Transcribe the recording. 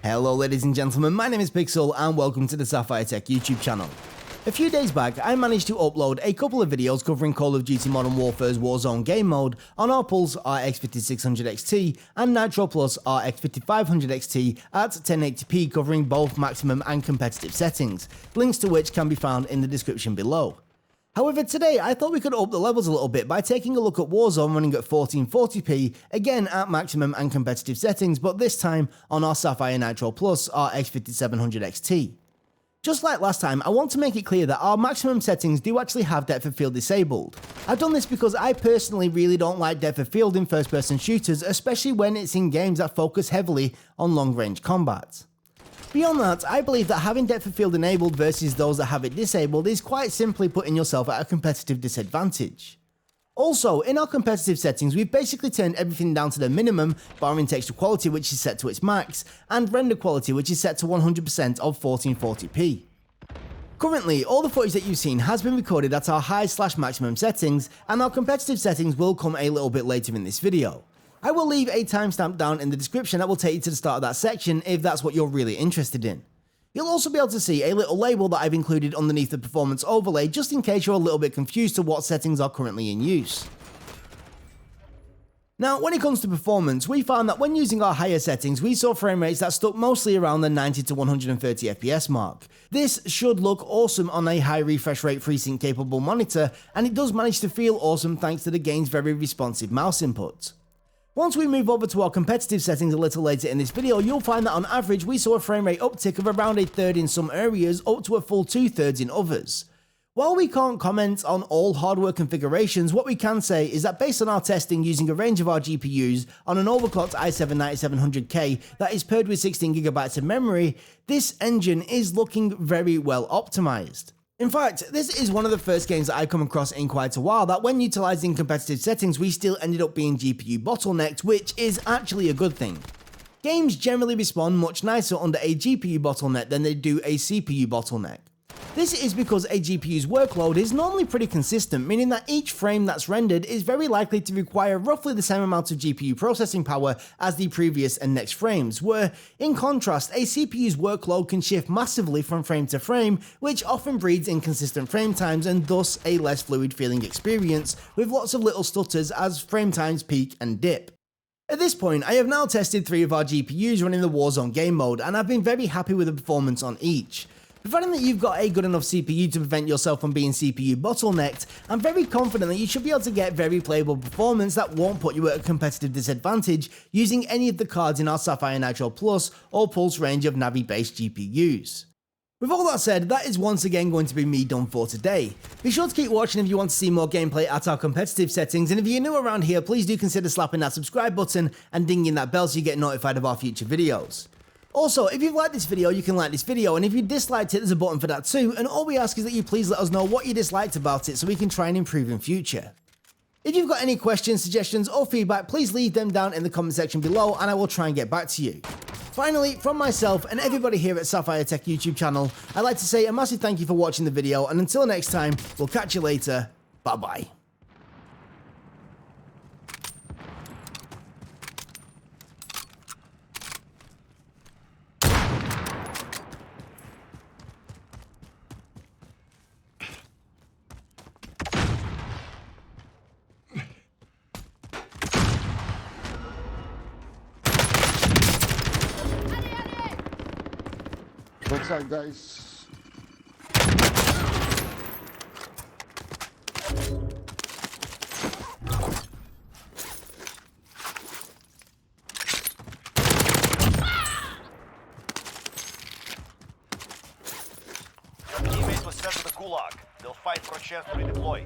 Hello ladies and gentlemen, my name is Pixel and welcome to the Sapphire Tech YouTube channel. A few days back, I managed to upload a couple of videos covering Call of Duty Modern Warfare's Warzone game mode on our Pulse RX 5600 XT and Nitro Plus RX 5500 XT at 1080p covering both maximum and competitive settings, links to which can be found in the description below. However, today I thought we could up the levels a little bit by taking a look at Warzone running at 1440p, again at maximum and competitive settings, but this time on our Sapphire Nitro Plus RX 5700 XT. Just like last time, I want to make it clear that our maximum settings do actually have depth of field disabled. I've done this because I personally really don't like depth of field in first-person shooters, especially when it's in games that focus heavily on long-range combat. Beyond that, I believe that having depth of field enabled versus those that have it disabled is quite simply putting yourself at a competitive disadvantage. Also, in our competitive settings, we've basically turned everything down to the minimum, barring texture quality which is set to its max, and render quality which is set to 100% of 1440p. Currently, all the footage that you've seen has been recorded at our high/maximum settings, and our competitive settings will come a little bit later in this video. I will leave a timestamp down in the description that will take you to the start of that section if that's what you're really interested in. You'll also be able to see a little label that I've included underneath the performance overlay just in case you're a little bit confused to what settings are currently in use. Now, when it comes to performance, we found that when using our higher settings, we saw frame rates that stuck mostly around the 90 to 130 FPS mark. This should look awesome on a high refresh rate FreeSync capable monitor, and it does manage to feel awesome thanks to the game's very responsive mouse input. Once we move over to our competitive settings a little later in this video, you'll find that on average we saw a frame rate uptick of around a third in some areas up to a full 2/3 in others. While we can't comment on all hardware configurations, what we can say is that based on our testing using a range of our GPUs on an overclocked i7-9700K that is paired with 16GB of memory, this engine is looking very well optimized. In fact, this is one of the first games that I've come across in quite a while that when utilizing competitive settings we still ended up being GPU bottlenecked, which is actually a good thing. Games generally respond much nicer under a GPU bottleneck than they do a CPU bottleneck. This is because a GPU's workload is normally pretty consistent, meaning that each frame that's rendered is very likely to require roughly the same amount of GPU processing power as the previous and next frames, where, in contrast, a CPU's workload can shift massively from frame to frame, which often breeds inconsistent frame times and thus a less fluid feeling experience, with lots of little stutters as frame times peak and dip. At this point, I have now tested 3 of our GPUs running the Warzone game mode, and I've been very happy with the performance on each. Providing that you've got a good enough CPU to prevent yourself from being CPU bottlenecked, I'm very confident that you should be able to get very playable performance that won't put you at a competitive disadvantage using any of the cards in our Sapphire Nitro Plus or Pulse range of Navi-based GPUs. With all that said, that is once again going to be me done for today. Be sure to keep watching if you want to see more gameplay at our competitive settings, and if you're new around here, please do consider slapping that subscribe button and dinging that bell so you get notified of our future videos. Also, if you've liked this video, you can like this video, and if you disliked it, there's a button for that too, and all we ask is that you please let us know what you disliked about it so we can try and improve in future. If you've got any questions, suggestions, or feedback, please leave them down in the comment section below and I will try and get back to you. Finally, from myself and everybody here at Sapphire Tech YouTube channel, I'd like to say a massive thank you for watching the video, and until next time, we'll catch you later. Bye bye. Backside, guys. Teammates was sent to the gulag. They'll fight for a chance to redeploy.